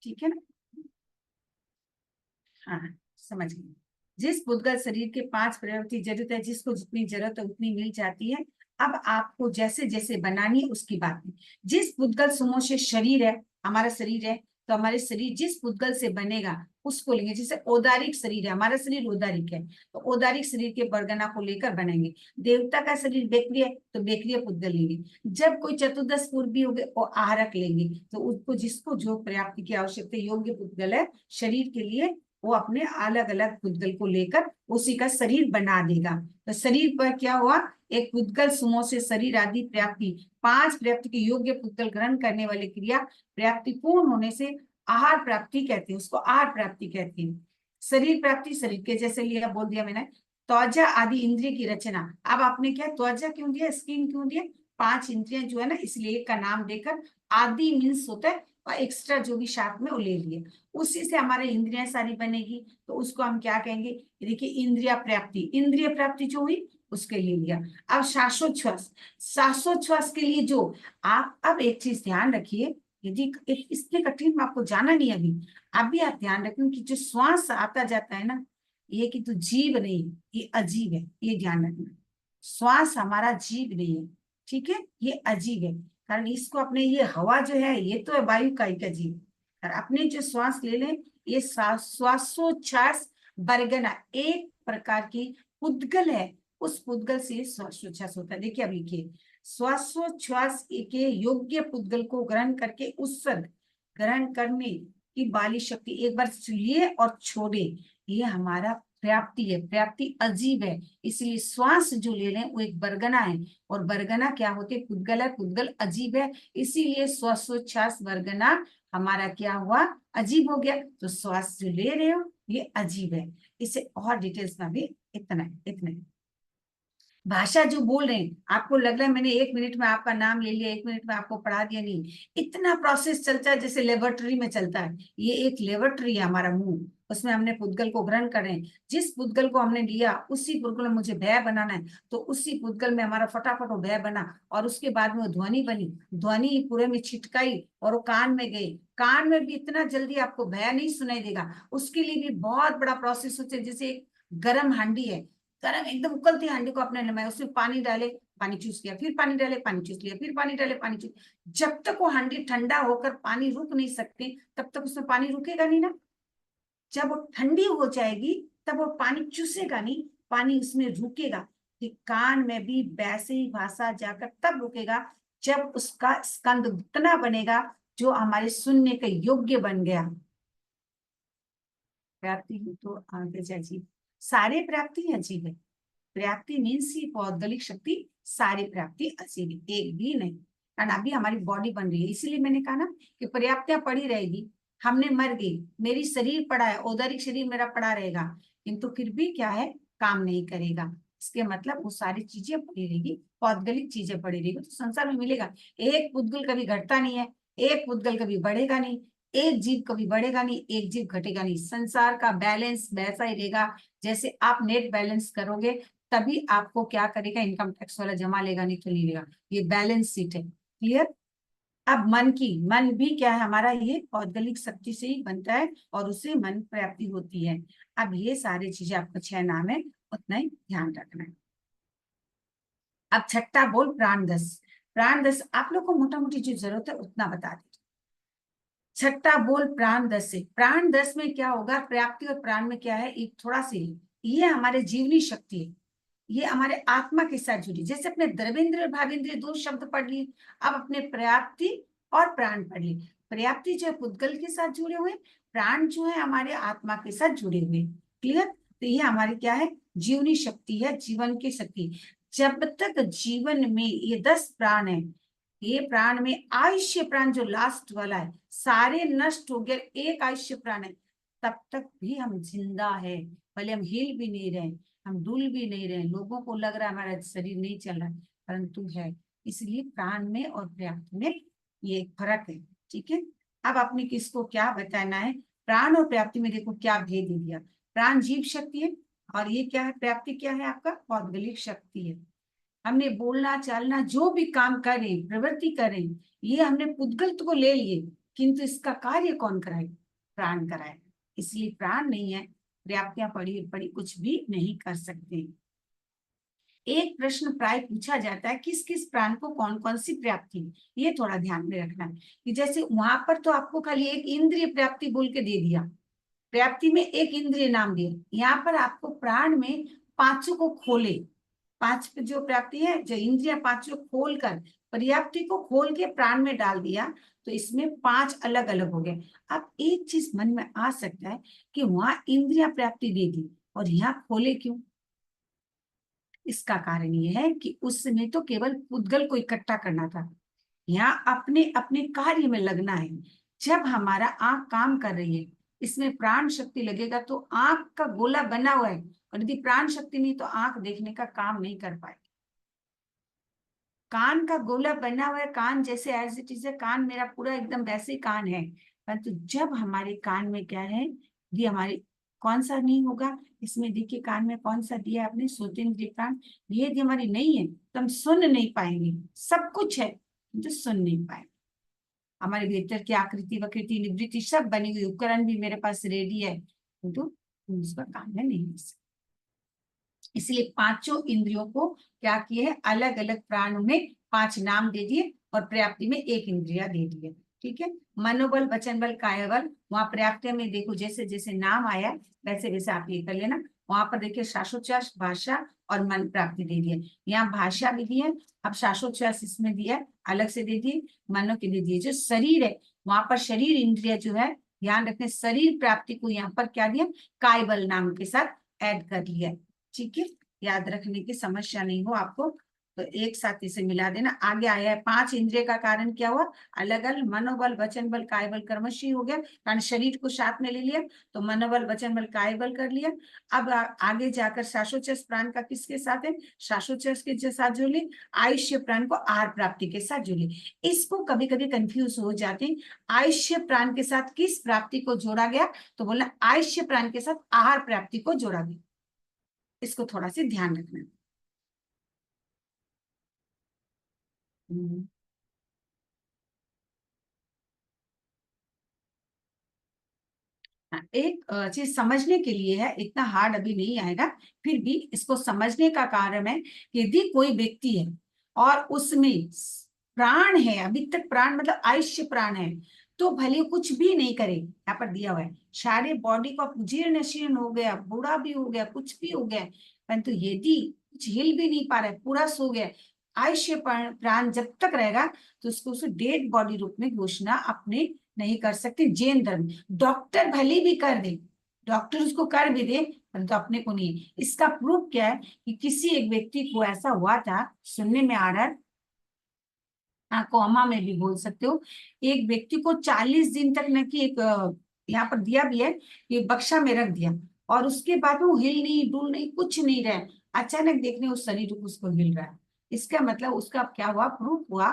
Speaker 1: ठीक है ना। हाँ हाँ, समझ गई। जिस पुद्गल शरीर के 5 प्रवृत्ति जरूरत है, जिसको जितनी जरूरत है उतनी मिल जाती है। अब आपको जैसे जैसे बनानी है उसकी बात नहीं। जिस पुद्गल समूह से शरीर है, हमारा शरीर है, तो हमारे शरीर जिस पुद्गल से बनेगा उसको लेंगे। जैसे औदारिक शरीर है, हमारा शरीर औदारिक है, तो औदारिक शरीर के बरगना को लेकर बनेंगे। देवता का शरीर बेकरी है तो बेकरी पुद्गल लेंगे। जब कोई चतुर्दश पूर्वी हो गए वो आहरक लेंगे, तो उसको जिसको जो प्राप्ति की आवश्यकता योग्य पुद्गल है शरीर के लिए, वो अपने अलग अलग पुद्गल को लेकर उसी का शरीर बना देगा। तो शरीर पर क्या हुआ, एक पुद्गल समूह से शरीर आदि प्राप्ति, 5 प्राप्ति के योग्य पुद्गल ग्रहण करने वाली क्रिया प्राप्ति पूर्ण होने से आहार प्राप्ति कहते हैं, उसको आहार प्राप्ति कहते हैं। शरीर प्राप्ति शरीर के जैसे लिया, बोल दिया मैंने। त्वचा आदि इंद्रिय की रचना, अब आपने क्या त्वचा क्यों दिया, स्किन क्यों दिया, 5 इंद्रियां जो है ना, इसलिए का नाम देकर आदि मीन्स होता है और एक्स्ट्रा जो भी साथ में वो ले लिए, उसी से हमारे इंद्रियां सारी बनेगी, तो उसको हम क्या कहेंगे? देखिए इंद्रिया प्राप्ति, इंद्रिय प्राप्ति जो हुई उसके लिए लिया। अब श्वासोच्छ्वास, श्वासोच्छ्वास के लिए जो आप, अब एक चीज ध्यान रखिए, यदि इतने कठिन में आपको जाना नहीं अभी, अभी आप ध्यान रखें कि जो श्वास आता जाता है ना, ये कि तो जीव नहीं, ये अजीब है, ये ध्यान रखना। श्वास हमारा जीव नहीं है, ठीक है, ये अजीब है, कारण इसको अपने, ये हवा जो है ये तो है वायु का एक अजीब, और अपने जो श्वास ले लें, ये श्वासोच्छ्वास बरगना एक प्रकार की पुद्गल है, उस पुद्गल से श्वासोच्छ्वास होता है। देखिए अब लिखिए, श्वासोच्छ्वास के योग्य पुद्गल को ग्रहण करके उत्सर्ग ग्रहण करने की बाली शक्ति, एक बार लिए और छोड़े, ये हमारा प्राप्ति है। प्राप्ति अजीब है, इसलिए श्वास जो ले लें वो एक बरगना है, और बरगना क्या होते हैं? पुद्गल है, पुद्गल अजीब है, इसीलिए श्वासोच्छ्वास बरगना हमारा क्या हुआ? अजीब हो गया। तो श्वास जो ले रहे हो ये अजीब है। इसे और डिटेल्स में भी इतना इतना भाषा जो बोल रहे हैं, आपको लग रहा है मैंने 1 मिनट में आपका नाम ले लिया, 1 मिनट में आपको पढ़ा दिया, नहीं, इतना प्रोसेस चलता है जैसे लेबोरेटरी में चलता है। ये एक लेबोरेटरी है हमारा मुंह, उसमें हमने पुद्गल को ग्रहण कर रहे हैं, जिस पुद्गल को हमने लिया उसी पुद्गल में मुझे भय बनाना है, तो उसी पुद्गल में हमारा फटाफट वो भय बना, और उसके बाद में वो ध्वनि बनी, ध्वनि पूरे में छिटकाई और वो कान में गई, कान में भी इतना जल्दी आपको भय नहीं सुनाई देगा, उसके लिए भी बहुत बड़ा प्रोसेस होता है। जैसे गर्म हांडी है, गर्म एकदम उकलती हांडी को आपने नमाया, उसमें पानी डाले, पानी चूस लिया, फिर पानी डाले, पानी चूस लिया, फिर पानी डाले, पानी चूस, जब तक वो हांडी ठंडा होकर पानी रुक नहीं सकते तब तक उसमें पानी रुकेगा नहीं ना। जब वो ठंडी हो जाएगी तब वो पानी चूसेगा नहीं, पानी उसमें रुकेगा। कि कान में भी वैसे ही भाषा जाकर तब रुकेगा जब उसका स्कंद उतना बनेगा जो हमारे सुनने के योग्य बन गया। प्राप्ति तो आगे जाइए, सारे प्राप्ति अजीब है। प्राप्ति मीन्स ही पौद्गलिक शक्ति, सारी प्राप्ति अजीब है, एक भी नहीं। कारण अभी हमारी बॉडी बन रही है, इसीलिए मैंने कहा ना कि पर्याप्तियां पड़ी रहेगी। हमने मर गई, मेरी शरीर पड़ा है, औदारिक शरीर मेरा पड़ा रहेगा, किंतु फिर भी क्या है, काम नहीं करेगा। इसके मतलब वो सारी चीजें पड़ी रहेगी, पौद्गलिक चीजें पड़ी रहेगी, तो संसार में मिलेगा। एक पुद्गल कभी घटता नहीं है, एक पुद्गल कभी बढ़ेगा नहीं, एक जीव कभी बढ़ेगा नहीं, एक जीव घटेगा नहीं। संसार का बैलेंस वैसा ही रहेगा, जैसे आप नेट बैलेंस करोगे तभी आपको क्या करेगा, इनकम टैक्स वाला जमा लेगा, नहीं तो नहीं लेगा। ये बैलेंस शीट है, क्लियर। अब मन की, मन भी क्या है हमारा, ये पौद्गलिक शक्ति से ही बनता है और उससे मन प्राप्ति होती है। अब ये सारी चीजें आपको 6 नाम है, उतना ही ध्यान रखना है। अब छठा बोल प्राण 10, प्राण 10 आप लोग को मोटा मोटी जो जरूरत है उतना बता दीजिए। छठा बोल प्राण 10 से, प्राण 10 में क्या होगा, प्राप्ति और प्राण में क्या है, एक थोड़ा सी, ये हमारे जीवनी शक्ति है, ये हमारे आत्मा के साथ जुड़ी। जैसे अपने द्रवेंद्र और भावेंद्र 2 शब्द पढ़ लिए, अब अपने प्राप्ति और प्राण पढ़ लिए। प्राप्ति जो है पुद्गल के साथ जुड़े हुए, प्राण जो है हमारे आत्मा के साथ जुड़े हुए, क्लियर। तो ये हमारी क्या है, जीवनी शक्ति है, जीवन की शक्ति। जब तक जीवन में ये 10 प्राण है, ये प्राण में आयुष्य प्राण जो लास्ट वाला है, सारे नष्ट हो गए, एक आयुष्य प्राण है, तब तक भी हम जिंदा है। भले हम हिल भी नहीं रहे, हम डुल भी नहीं रहे, लोगों को लग रहा है हमारा शरीर नहीं चल रहा है, परंतु है। इसलिए प्राण में और पर्याप्त में ये एक फर्क है, ठीक है। अब आपने किसको क्या बताना है, प्राण और प्राप्ति में देखो क्या भेद दे दिया। प्राण जीव शक्ति है, और ये क्या है, प्राप्ति क्या है, आपका पौद्गलिक शक्ति है। हमने बोलना चालना जो भी काम करें, प्रवृत्ति करें, ये हमने पुद्गल को ले लिए, किंतु इसका कार्य कौन कराए, प्राण कराए। इसलिए प्राण नहीं है, प्राप्तियां पड़ी पड़ी कुछ भी नहीं कर सकते। एक प्रश्न प्राय पूछा जाता है, किस किस प्राण को कौन कौन सी प्राप्ति, ये थोड़ा ध्यान में रखना है कि जैसे वहां पर तो आपको खाली एक इंद्रिय प्राप्ति बोल के दे दिया, प्राप्ति में एक इंद्रिय नाम दिया, यहाँ पर आपको प्राण में पांचों को खोले, 5 जो प्राप्ति है, जो इंद्रिया 5 खोल कर पर्याप्ति को खोल के प्राण में डाल दिया, तो इसमें 5 अलग अलग हो गए। अब एक चीज मन में आ सकता है कि वहां इंद्रिया प्राप्ति दे दी और यहाँ खोले क्यों। इसका कारण ये है कि उस समय तो केवल पुद्गल को इकट्ठा करना था, यहाँ अपने अपने कार्य में लगना है। जब हमारा आंख काम कर रही है, इसमें प्राण शक्ति लगेगा तो आंख का गोला बना हुआ है, और यदि प्राण शक्ति नहीं तो आंख देखने का काम नहीं कर पाएगी। कान का गोला बना हुआ है, कान जैसे एज इट इज है, कान मेरा पूरा एकदम वैसे ही कान है, परंतु जब हमारे कान में क्या है, ये हमारे कौन सा नहीं होगा, इसमें देखिए कान में कौन सा दिया है आपने, श्रोतेंद्रिय प्राण, ये यदि हमारी नहीं है तो हम सुन नहीं पाएंगे, सब कुछ है तो सुन नहीं पाएंगे। हमारे भीतर की आकृति वकृति निवृत्ति सब बनी हुई उपकरण भी मेरे पास रेडी है, किंतु उसका काम में नहीं है। इसलिए पांचों इंद्रियों को क्या किए है, अलग अलग प्राणों में 5 नाम दे दिए और पर्याप्ति में 1 इंद्रिया दे दिए। ठीक है, मनोबल, वचन बल, काय बल, वहां पर्याप्ति में देखो जैसे जैसे नाम आया वैसे वैसे आप ये कर लेना। वहां पर देखिए श्वासोच्छ्वास, भाषा और मन प्राप्ति दे दिए। यहाँ भाषा भी दी है, अब श्वासोच्छ्वास इसमें दिया अलग से दे दिए, मनो के दे दिए। जो शरीर है वहां पर शरीर इंद्रिया जो है, ध्यान रखने शरीर प्राप्ति को यहाँ पर क्या दिया, काय बल नाम के साथ ऐड कर लिया। ठीक है, याद रखने की समस्या नहीं हो आपको, तो एक साथ इसे मिला देना। आगे आया है 5 इंद्रिय का कारण क्या हुआ, अलग अलग मनोबल, वचन बल, काय बल, कर्मशी हो गया, कारण शरीर को साथ में ले लिया तो मनोबल, वचन बल, काय बल कर लिया। अब आगे जाकर श्वासोच्छ्वास प्राण का किसके साथ है, श्वासोच्छ्वास के साथ जोड़े, आयुष्य प्राण को आहार प्राप्ति के साथ जोड़े। इसको कभी कभी कंफ्यूज हो जाते हैं, आयुष्य प्राण के साथ किस प्राप्ति को जोड़ा गया, तो बोलना आयुष्य प्राण के साथ आहार प्राप्ति को जोड़ा गया, इसको थोड़ा सा ध्यान रखना। एक चीज समझने के लिए है, इतना हार्ड अभी नहीं आएगा, फिर भी इसको समझने का कारण है कि यदि कोई व्यक्ति है और उसमें प्राण है, अभी तक प्राण मतलब आयुष्य प्राण है, तो भले कुछ भी नहीं करे, यहाँ पर दिया हुआ है सारे बॉडी को जीर्ण शीर्ण हो गया, बूढ़ा भी हो गया, कुछ भी हो गया, परंतु यदि कुछ हिल भी नहीं पा रहा है, पूरा सो गया, आयुष्य प्राण जब तक रहेगा तो उसको उसे डेड बॉडी रूप में घोषणा अपने नहीं कर सकते। जैन धर्म डॉक्टर भले भी कर दे, डॉक्टर उसको कर भी दे, परंतु तो अपने को नहीं। इसका प्रूफ क्या है कि किसी एक व्यक्ति को ऐसा हुआ था, सुनने में आ रहा है, कोमा में भी बोल सकते हो, एक व्यक्ति को 40 दिन तक न कि एक यहाँ पर दिया भी है कि बक्सा में रख दिया, और उसके बाद वो हिल नहीं डुल नहीं कुछ नहीं रहा, अचानक देखने उस शरीर को उसको हिल रहा है। इसका मतलब उसका क्या हुआ, प्रूफ हुआ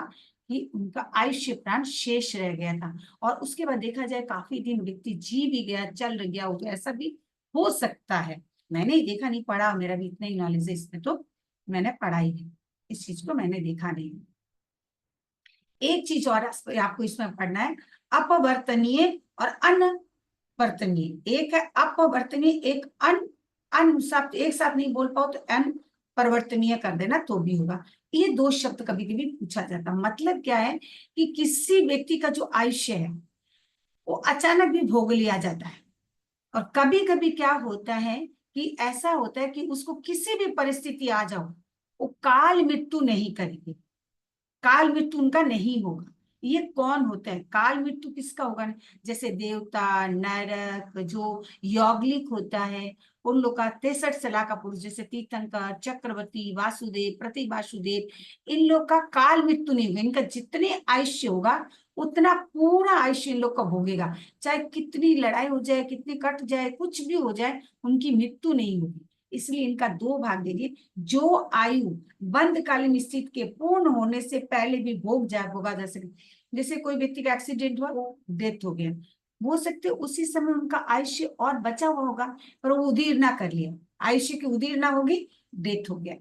Speaker 1: कि उनका आयुष्य प्राण शेष रह गया था। और उसके बाद देखा जाए काफी दिन व्यक्ति जी भी गया, चल गया, हो तो ऐसा भी हो सकता है। मैंने देखा नहीं, पढ़ा, मेरा भी इतना ही नॉलेज है इसमें, तो मैंने पढ़ाई है, इस चीज को मैंने देखा नहीं। एक चीज और आपको इसमें पढ़ना है, अपवर्तनीय और अनवर्तनीय। एक है अपवर्तनीय, एक अन शब्द एक साथ नहीं बोल पाओ तो अन परिवर्तनीय कर देना तो भी होगा। ये 2 शब्द कभी कभी पूछा जाता है। मतलब क्या है कि किसी व्यक्ति का जो आयुष्य है वो अचानक भी भोग लिया जाता है, और कभी कभी क्या होता है कि ऐसा होता है कि उसको किसी भी परिस्थिति आ जाओ, वो काल मृत्यु नहीं करेगी, काल मृत्यु उनका नहीं होगा। ये कौन होता है काल मृत्यु, किसका होगा, जैसे देवता, नरक, जो यौगलिक होता है उन लोग का, 63 सलाह का पुरुष जैसे तीर्थंकर, चक्रवर्ती, वासुदेव, प्रति वासुदेव, इन लोग का काल मृत्यु नहीं होगा। इनका जितने आयुष्य होगा उतना पूरा आयुष्य इन लोग का भोगेगा, चाहे कितनी लड़ाई हो जाए, कितनी कट जाए, कुछ भी हो जाए, उनकी मृत्यु नहीं होगी। इसलिए इनका 2 भाग दे दिए। जो आयु बंधकालीन स्थिति के पूर्ण होने से पहले भी भोगा जा सके, जैसे कोई व्यक्ति का एक्सीडेंट हुआ, वो डेथ हो गया, हो सकते उसी समय उनका आयुष्य और बचा हुआ होगा, पर वो उदीर ना कर लिया, आयुष्य की उदीर ना होगी, डेथ हो गया।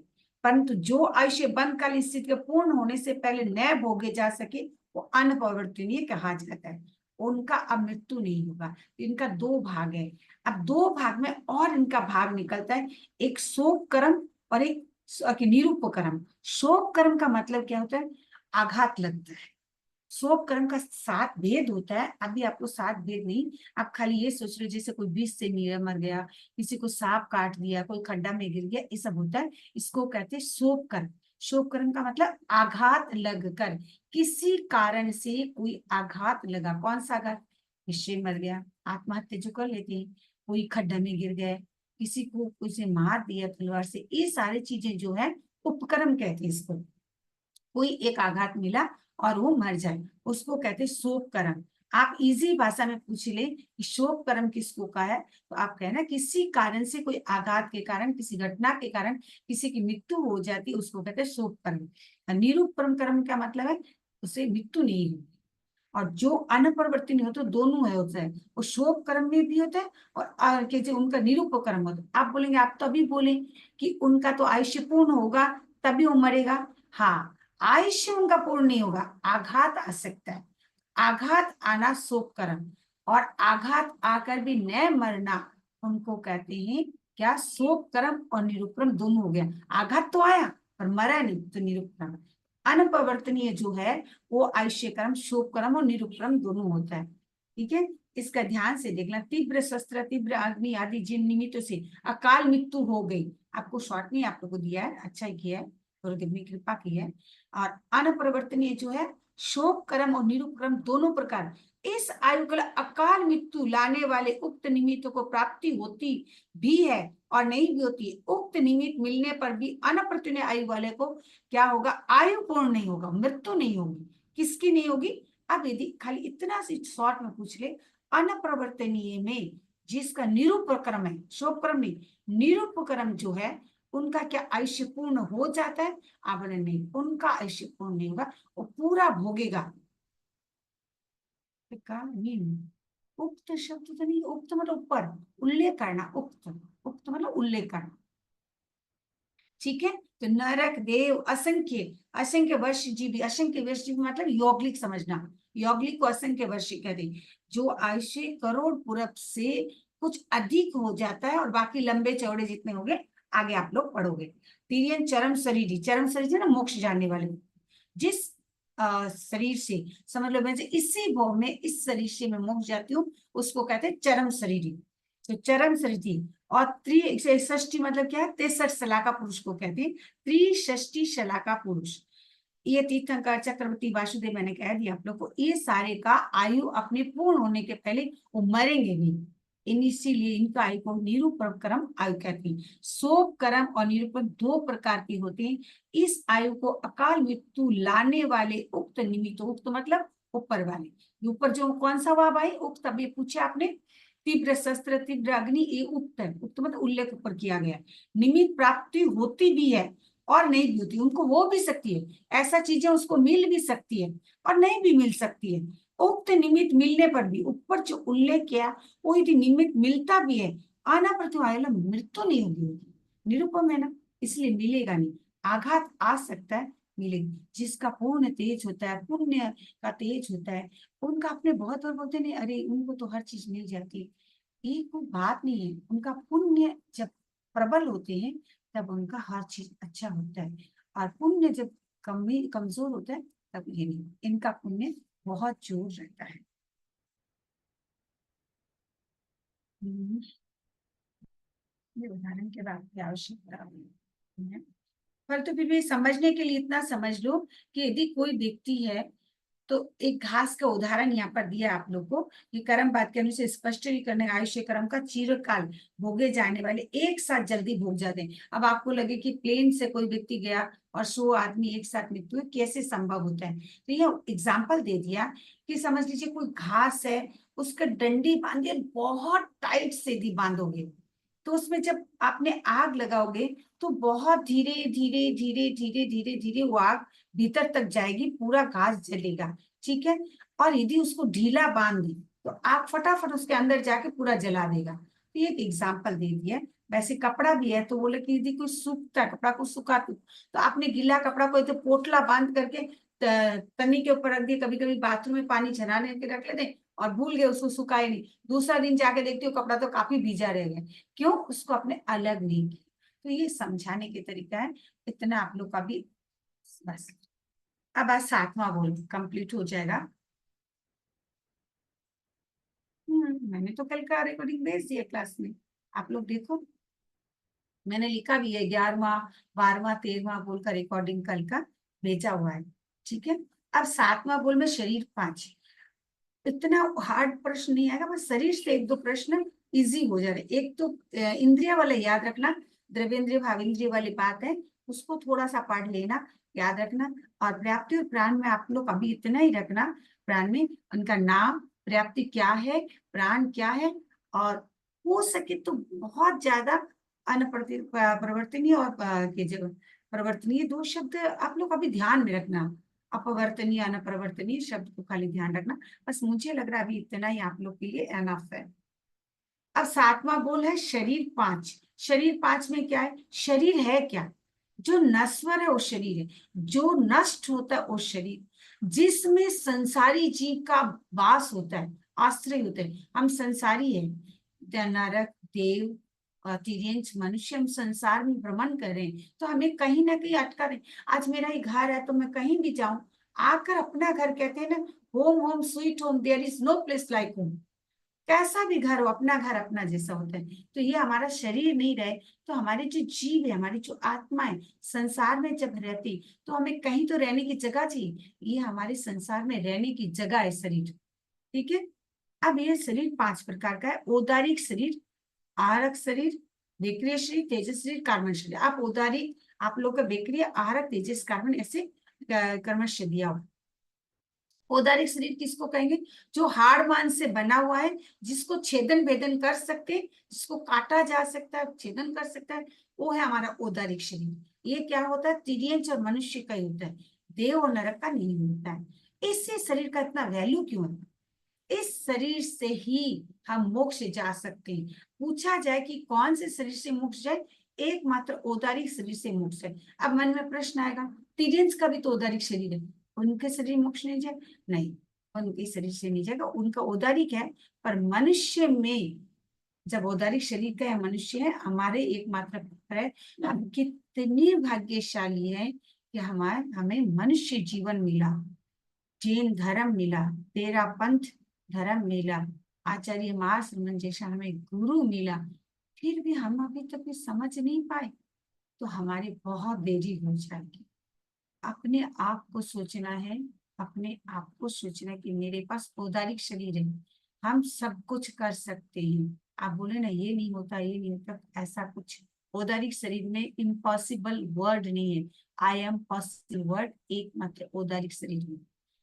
Speaker 1: परंतु जो आयुष्य बंधकालीन स्थिति के पूर्ण होने से पहले न भोगे जा सके, वो अनपरिवर्तनीय कहा जाता है, उनका अब मृत्यु नहीं होगा। इनका 2 भाग है। अब 2 भाग में और इनका भाग निकलता है, एक शोक कर्म और एक निरूप कर्म। शोक कर्म का मतलब क्या होता है, आघात लगता है। शोक कर्म का 7 भेद होता है, अभी आपको 7 भेद नहीं, आप खाली ये सोच रहे जैसे कोई विष से मर गया, किसी को सांप काट दिया, कोई खड्डा में गिर गया, ये सब होता है, इसको कहते हैं शोक कर्म। शोक कर्म का मतलब आघात लगकर, किसी कारण से कोई आघात लगा, कौन सा आघात, किसी मर गया, आत्महत्या जो कर लेते हैं, कोई खड्डा में गिर गए, किसी को किसी मार दिया तलवार से, ये सारी चीजें जो है उपकर्म कहते हैं इसको। कोई एक आघात मिला और वो मर जाए, उसको कहते हैं शोक कर्म। आप इजी भाषा में पूछ ले कि शोक कर्म किसको कहा है, तो आप कहना किसी कारण से, कोई आघात के कारण, किसी घटना के कारण किसी की मृत्यु हो जाती है, उसको कहते हैं शोक कर्म। निरुपद्रव कर्म क्या मतलब है, उसे मृत्यु नहीं होगी। और जो अनपरिवर्तनीय होता है, दोनों है होता है, वो शोक कर्म में भी होता है और कि जो उनका निरूप कर्म होता है। आप बोलेंगे, आप तभी बोले कि उनका तो आयुष्य पूर्ण होगा तभी वो मरेगा। हाँ, आयुष्य उनका पूर्ण नहीं होगा, आघात आ सकता है, आघात आना शोक कर्म, और आघात आकर भी न मरना उनको कहते हैं क्या, शोक कर्म। और निरूपक्रम दोनों हो गया, आघात तो आया पर मरा नहीं, तो निरूपक्रम। अनपरिवर्तनीय जो है वो आयुष्य कर्म, शोक कर्म और निरूपक्रम दोनों होता है। ठीक है, इसका ध्यान से देखना। तीव्र शस्त्र, तीव्र अग्नि आदि जिन निमित्तों से अकाल मृत्यु हो गई, आपको शॉर्ट नहीं आप लोग को दिया है, अच्छा ही किया है, गुरुदेव ने कृपा की है। और अनपरिवर्तनीय जो है शोक कर्म और निरूपक्रम दोनों प्रकार, इस आयु काल अकाल मृत्यु लाने वाले उक्त निमित्तों को प्राप्ति होती भी है और नहीं भी होती है। उक्त निमित्त मिलने पर भी अनपरिवर्तनीय आयु वाले को क्या होगा, आयु पूर्ण नहीं होगा, मृत्यु नहीं होगी। किसकी नहीं होगी। अब यदि खाली इतना सी शॉर्ट में पूछ ले, अनप्रवर्तनीय में जिसका निरूपक्रम है, शोक क्रम नहीं, निरूपक्रम जो है उनका क्या आयुष्य पूर्ण हो जाता है, आवरण नहीं, उनका आयुष्य पूर्ण नहीं होगा, वो पूरा भोगेगा। उक्त शब्द तो नहीं, उक्त मतलब ऊपर, उल्लेख करना, उक्त, उक्त मतलब उल्लेख करना। ठीक है, तो नरक देव असंख्य, असंख्य वर्ष जीवी, असंख्य वर्ष जीवी मतलब यौगिक समझना, यौगिक को असंख्य वर्ष कहते, जो आयुष्य करोड़ पूरब से कुछ अधिक हो जाता है और बाकी लंबे चौड़े जितने हो गए आगे आप लोग पढ़ोगे। तिर्यन चरम शरीरी, चरम शरीर ना मोक्ष जानने वाले, जिस शरीर से समझ लो मैं इसी भव में इस शरीर से मैं मोक्ष जाती हूँ, उसको कहते हैं चरम शरीरी। तो चरम शरीरी। और त्रिषष्टि मतलब क्या है, 63 शलाका पुरुष को कहते हैं त्रिषष्टि शलाका पुरुष। ये तीर्थंकर चक्रवर्ती वासुदेव मैंने कह दिया आप लोग को, ये सारे का आयु अपने पूर्ण होने के पहले वो मरेंगे भी, इसीलिए इनका आयु को निरूपण कर्म आयु कहते हैं। शोक कर्म और निरूपण दो प्रकार के होते हैं। इस आयु को अकाल मृत्यु लाने वाले उक्त निमित्त, उक्त मतलब ऊपर वाले, ऊपर जो कौन सा हुआ भाई उक्त, अभी पूछे आपने, तीव्र शस्त्र, तीव्र अग्नि, ये उक्त है, उक्त मतलब उल्लेख ऊपर किया गया। निमित्त प्राप्ति होती भी है और नहीं भी होती, उनको हो भी सकती है, ऐसा चीजें उसको मिल भी सकती है और नहीं भी मिल सकती है। उक्त निमित्त मिलने पर भी ऊपर जो उल्लेख किया वो यदि निमित्त मिलता भी है, आना प्रतिवायला मृत्यु नहीं होगी, निरुपम है ना, इसलिए मिलेगा नहीं। आघात आ सकता है, मिलेगी। जिसका पूर्ण तेज होता है, पुण्य का तेज होता है, उनका अपने बहुत बार बोलते नहीं, अरे उनको तो हर चीज मिल जाती है, ये कोई बात नहीं है। उनका पुण्य जब प्रबल होते हैं तब उनका हर चीज अच्छा होता है, और पुण्य जब कमजोर होता है तब ये नहीं, इनका पुण्य बहुत जोर रहता है। हम्म, ये उदाहरण के बाद की आवश्यकता है, पर तो फिर भी समझने के लिए इतना समझ लो कि यदि कोई व्यक्ति है, तो एक घास का उदाहरण यहाँ पर दिया आप लोग को कि कर्म बात के अनुसार स्पष्ट ही करने, आयुष्य कर्म का चिरकाल भोगे जाने वाले एक साथ जल्दी भोग जाते हैं। अब आपको लगे कि प्लेन से कोई व्यक्ति गया और 100 आदमी एक साथ मृत्यु हुई, कैसे संभव होता है, तो यह एग्जाम्पल दे दिया कि समझ लीजिए कोई घास है, उसका डंडी बांधिए, बहुत टाइट से दी बांधोगे, तो उसमें जब आपने आग लगाओगे तो बहुत धीरे धीरे धीरे धीरे धीरे धीरे वो आग भीतर तक जाएगी, पूरा घास जलेगा। ठीक है, और यदि उसको ढीला बांध दी तो आग फटाफट उसके अंदर जाके पूरा जला देगा। तो ये एक एग्जाम्पल दे दिया। वैसे कपड़ा भी है, तो बोले कि यदि कोई सूखता कपड़ा को सुखा तो आपने गीला कपड़ा को तो पोटला बांध करके तनी के ऊपर रख दिए, कभी कभी बाथरूम में पानी झराने के रख लेते और भूल गए, उसको सुखाए नहीं, दूसरा दिन जाके देखते हो कपड़ा तो काफी भीजा रह गया, क्यों, उसको अपने अलग नहीं किया। तो ये समझाने के तरीका है, इतना आप लोग का भी बस। अब आज 7वां बोल कंप्लीट हो जाएगा। मैंने तो कल का रिकॉर्डिंग भेज दिया क्लास में, आप लोग देखो, मैंने लिखा भी है 11वां 12वां 13वां बोल का रिकॉर्डिंग कल का भेजा हुआ है। ठीक है, अब 7वां बोल में शरीर 5, इतना हार्ड प्रश्न नहीं आएगा, बस शरीर से एक दो प्रश्न इजी हो जा रहे। एक तो इंद्रिया वाले याद रखना, द्रव्येंद्रिय भावेंद्रिय वाली बात है, उसको थोड़ा सा पढ़ लेना, याद रखना। और व्याप्ति और प्राण में आप लोग अभी इतना ही रखना, प्राण में उनका नाम पर्याप्ति क्या है, प्राण क्या है, और हो सके तो बहुत ज्यादा परिवर्तनीय और परिवर्तनीय, दो शब्द आप लोग अभी ध्यान में रखना। अपवर्तनीय अनपरिवर्तनीय शब्द को खाली ध्यान रखना। बस मुझे लग रहा है अभी इतना ही आप लोग के लिए एनफ है। अब सातवां गोल है शरीर पांच। शरीर पांच में क्या है, शरीर है क्या, जो नश्वर है वो शरीर है, जो नष्ट होता है वो शरीर, जिसमें संसारी जीव का वास होता है, आश्रय होता है। हम संसारी है, नरक, देव, तिर्यंच, मनुष्य, हम संसार में भ्रमण कर रहे हैं, तो हमें कहीं ना कहीं अटका रहे। आज मेरा ही घर है तो मैं कहीं भी जाऊं, आकर अपना घर, कहते हैं ना, home home sweet home, there is no place like home. कैसा भी घर हो, अपना घर अपना जैसा होता है। तो ये हमारा शरीर नहीं रहे तो हमारी जो जीव है, हमारी जो आत्मा है, संसार में जब रहती तो हमें कहीं तो रहने की जगह चाहिए। ये हमारे संसार में रहने की जगह है शरीर। ठीक है। अब ये शरीर पांच प्रकार का है। औदारिक शरीर, आहारक शरीर, बेक्रिय शरीर, तेजस शरीर, कार्बन शरीर। आप औदारिक, आप लोग का बेक्रिय, आहारक, तेजस, कार्बन ऐसे कर्मश दिया हो। औदारिक शरीर किसको कहेंगे, जो हाड़ मांस से बना हुआ है, जिसको छेदन भेदन कर सकते, जिसको काटा जा सकता है, छेदन कर सकता है, वो है हमारा औदारिक शरीर। ये क्या होता है, तिर्यंच और मनुष्य का ही होता है, देव और नरक का नहीं होता है। इससे शरीर का इतना वैल्यू क्यों है, इस शरीर से ही हम मोक्ष जा सकते हैं। पूछा जाए कि कौन से शरीर से मोक्ष जाए, एकमात्र औदारिक शरीर से मोक्ष है। अब मन में प्रश्न आएगा, तिर्यंच का भी तो औदारिक शरीर है, उनके शरीर मोक्ष नहीं जाए? नहीं, उनके शरीर से नहीं जाएगा, उनका औदारिक है। पर मनुष्य में जब औदारिक शरीर का है, मनुष्य है, हमारे एकमात्र पुत्र है। हम कितनी भाग्यशाली है कि हमें मनुष्य जीवन मिला, जैन धर्म मिला, तेरा पंथ धर्म मिला, आचार्य महाश्रमण जैसा हमें गुरु मिला, फिर भी हम अभी तक भी समझ नहीं पाए, तो हमारी बहुत देरी हो जाएगी। अपने आप को सोचना है, अपने आप को सोचना कि मेरे पास औदारिक शरीर है, हम सब कुछ कर सकते हैं। आप बोले ना ये नहीं होता, ये नहीं होता, ऐसा कुछ औदारिक शरीर में इम्पॉसिबल वर्ड नहीं है। आई एम पॉसिबल वर्ड एकमात्र औदारिक शरीर में।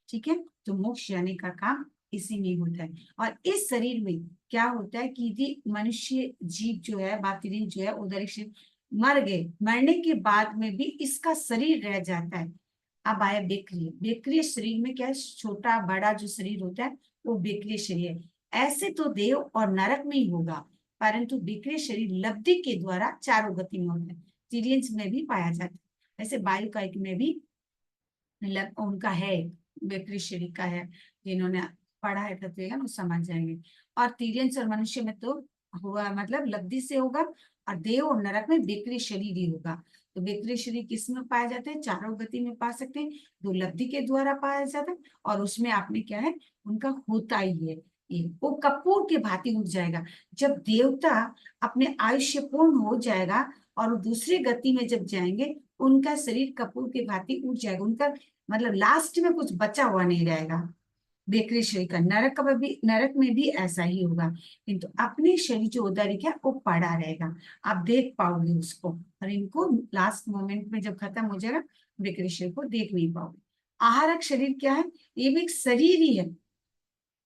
Speaker 1: ठीक है। तो मोक्ष जाने का काम इसी में होता है। और इस शरीर में क्या होता है कि यदि मनुष्य जीव जो है, बातिरिन जो है, औदारिक शरीर मर गए, मरने के बाद में भी इसका शरीर रह जाता है। अब आया बेक्रिय। बेक्रिय शरीर में क्या है, छोटा बड़ा जो शरीर होता है वो बेक्रिय शरीर है। ऐसे तो देव और नरक में ही होगा, परंतु बेक्रिय शरीर लब्धि के द्वारा चारों गति में होता है, तिर्यंच में भी पाया जाता है। ऐसे वायु कायिक में भी उनका है, बेक्रिय शरीर का है। जिन्होंने पढ़ा है तत्व वो समझ जाएंगे। और तिर्यंच और मनुष्य में तो हुआ मतलब लब्धि से होगा, और देव और नरक में बेक्रिय शरीर ही होगा। तो बेक्रिय शरीर किस में पाया जाता है, चारों गति में पा सकते हैं, दो लब्धि के द्वारा पाया जाता है, और उसमें आपने क्या है, उनका होता ही है। ये वो कपूर के भांति उठ जाएगा। जब देवता अपने आयुष्य पूर्ण हो जाएगा और दूसरी गति में जब जाएंगे, उनका शरीर कपूर के भांति उठ जाएगा, उनका मतलब लास्ट में कुछ बचा हुआ नहीं रहेगा। बेकरी शरीर का, नरक में भी ऐसा ही होगा, किंतु अपने शरीर जो उदारिक है वो पड़ा रहेगा, आप देख पाओगे उसको, और इनको लास्ट मोमेंट में जब खत्म हो जाएगा, बेकरी शरीर को देख नहीं पाओगे। आहारक शरीर क्या है, ये भी एक शरीर ही है,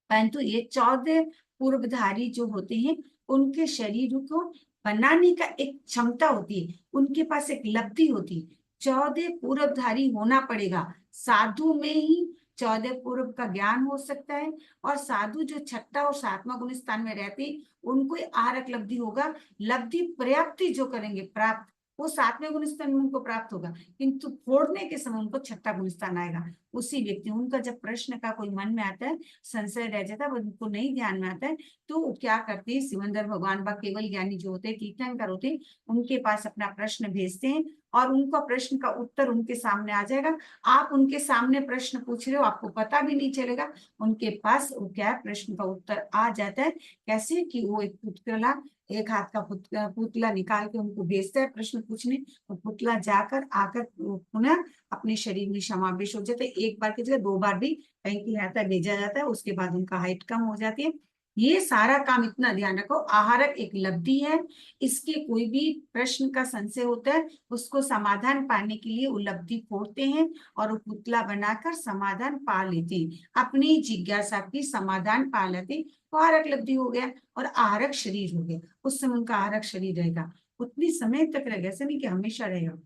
Speaker 1: परंतु ये 14 पूर्वधारी जो होते हैं, उनके शरीर को बनाने का एक क्षमता होती है, उनके पास एक लब्धि होती है। 14 पूर्वधारी होना पड़ेगा, साधु में ही 14 पूर्व का ज्ञान हो सकता है। और साधु जो छठा और सातवां गुण स्थान में रहते, उनको आहारक लब्धि होगा। लब्धि पर्याप्ति जो करेंगे प्राप्त, वो सातवें गुण स्थान में उनको प्राप्त होगा, किंतु फोड़ने के समय उनको छठा गुण स्थान आएगा। उसी व्यक्ति, उनका जब प्रश्न का कोई मन में आता है, संशय रह जाता है, वो उनको नहीं ध्यान में आता है, तो वो क्या करते हैं, सिमंदर भगवान बा केवल ज्ञानी जो होते हैं, तीर्थंकर होते हैं, उनके पास अपना प्रश्न भेजते हैं, और उनका प्रश्न का उत्तर उनके सामने आ जाएगा। आप उनके सामने प्रश्न पूछ रहे हो, आपको पता भी नहीं चलेगा, उनके पास वो क्या है, प्रश्न का उत्तर आ जाता है। कैसे कि वो एक पुतला, एक हाथ का पुतला निकाल के उनको भेजता है प्रश्न पूछने, वो पुतला जाकर आकर पुनः अपने शरीर में समावेश हो जाता है। एक बार की जगह 2 बार भी कहीं कहीं आता है, भेजा जाता है, उसके बाद उनका हाइट कम हो जाती है, ये सारा काम इतना ध्यान रखो, आहारक एक लब्धि है, इसके कोई भी प्रश्न का संशय होता है उसको समाधान पाने के लिए उपलब्धि फोड़ते हैं और वो पुतला बनाकर समाधान पा लेते हैं, अपनी जिज्ञासा की समाधान पा लेते हैं, तो आहारक लब्धि हो गया और आहारक शरीर हो गया। उस समय उनका आहारक शरीर रहेगा, उतनी समय तक रहेगा, ऐसा नहीं कि हमेशा रहेगा।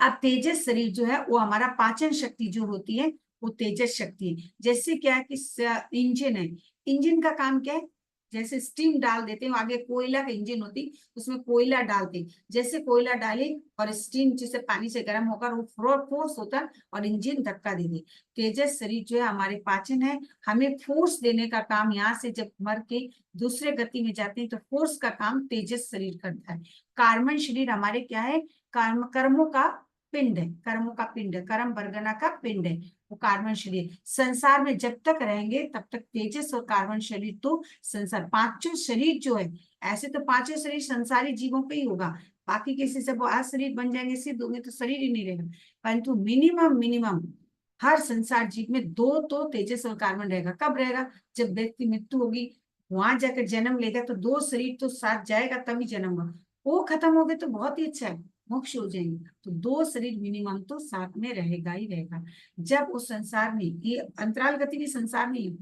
Speaker 1: अब तेजस शरीर जो है वो हमारा पाचन शक्ति जो होती है वो तेजस शक्ति है। जैसे क्या है कि इंजन है, इंजन का काम क्या है, जैसे स्टीम डाल देते हैं, आगे कोयला का इंजन होती उसमें कोयला डालते, जैसे कोयला डाले और स्टीम जैसे पानी से गर्म होकर वो फोर्स होता है और इंजन धक्का दे दे। तेजस शरीर जो है हमारे पाचन है, हमें फोर्स देने का काम, यहाँ से जब मर के दूसरे गति में जाते हैं तो फोर्स का काम तेजस शरीर करता है। कार्बन शरीर हमारे क्या है, कर्मों का पिंड है, कर्मों का पिंड है, कर्म बरगना का पिंड है, वो कार्बन शरीर। संसार में जब तक रहेंगे तब तक तेजस और कार्बन शरीर तो संसार, पांचों शरीर जो है, ऐसे तो पांचों शरीर संसारी जीवों पे ही होगा, बाकी किसी से वो आज शरीर बन जाएंगे सिद्ध होंगे तो शरीर ही नहीं रहेगा, परंतु मिनिमम मिनिमम हर संसार जीव में दो तो तेजस और कार्बन रहेगा। कब रहेगा, जब व्यक्ति मृत्यु होगी, वहां जाकर जन्म लेगा तो दो शरीर तो साथ जाएगा तभी जन्म होगा, वो खत्म हो गए तो बहुत ही अच्छा है, मोक्ष हो जाएंगे, तो दो शरीर मिनिमम तो साथ में रहेगा ही रहेगा। जब उस संसार में, ये अंतराल गति भी संसार में ही है,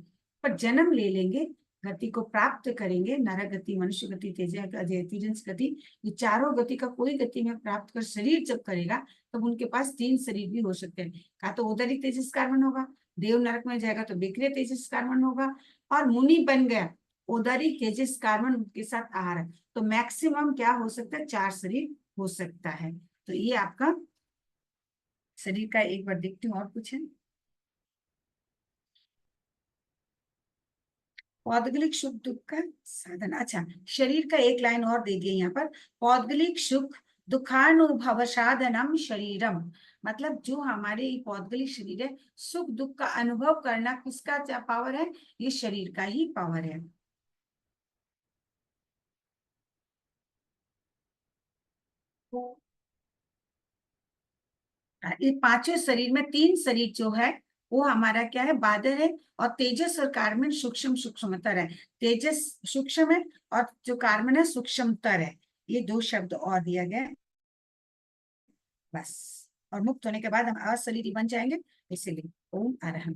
Speaker 1: पर जन्म ले लेंगे, गति को प्राप्त करेंगे, नरक गति, मनुष्य गति, तिर्यंस गति, ये चारों गति का कोई गति में प्राप्त कर शरीर जब करेगा तब उनके पास तीन शरीर भी हो सकते हैं, का तो उधर ही तेजस कार्बन होगा, देव नरक में जाएगा तो विक्रिय तेजस कार्बन होगा, और मुनि बन गया उधर ही तेजस कार्बन उनके साथ आहार है, तो मैक्सिमम क्या हो सकता है, चार शरीर हो सकता है। तो ये आपका शरीर का, एक बार देखती हूँ और कुछ है। पौद्गलिक सुख दुख का साधन, अच्छा शरीर का एक लाइन और दे दिए यहाँ पर, पौद्गलिक सुख दुखानुभव साधनम शरीरम, मतलब जो हमारे ये पौद्गलिक शरीर है, सुख दुख का अनुभव करना किसका पावर है, ये शरीर का ही पावर है। तो ये पांचों शरीर में तीन शरीर जो है वो हमारा क्या है, बादल है, और तेजस और कार्बन सूक्ष्म सूक्ष्मतर है, तेजस सूक्ष्म है और जो कार्बन है सूक्ष्मतर है, ये दो शब्द और दिया गया है बस। और मुक्त होने के बाद हम अशरीरी बन जाएंगे, इसीलिए ओम अरहम।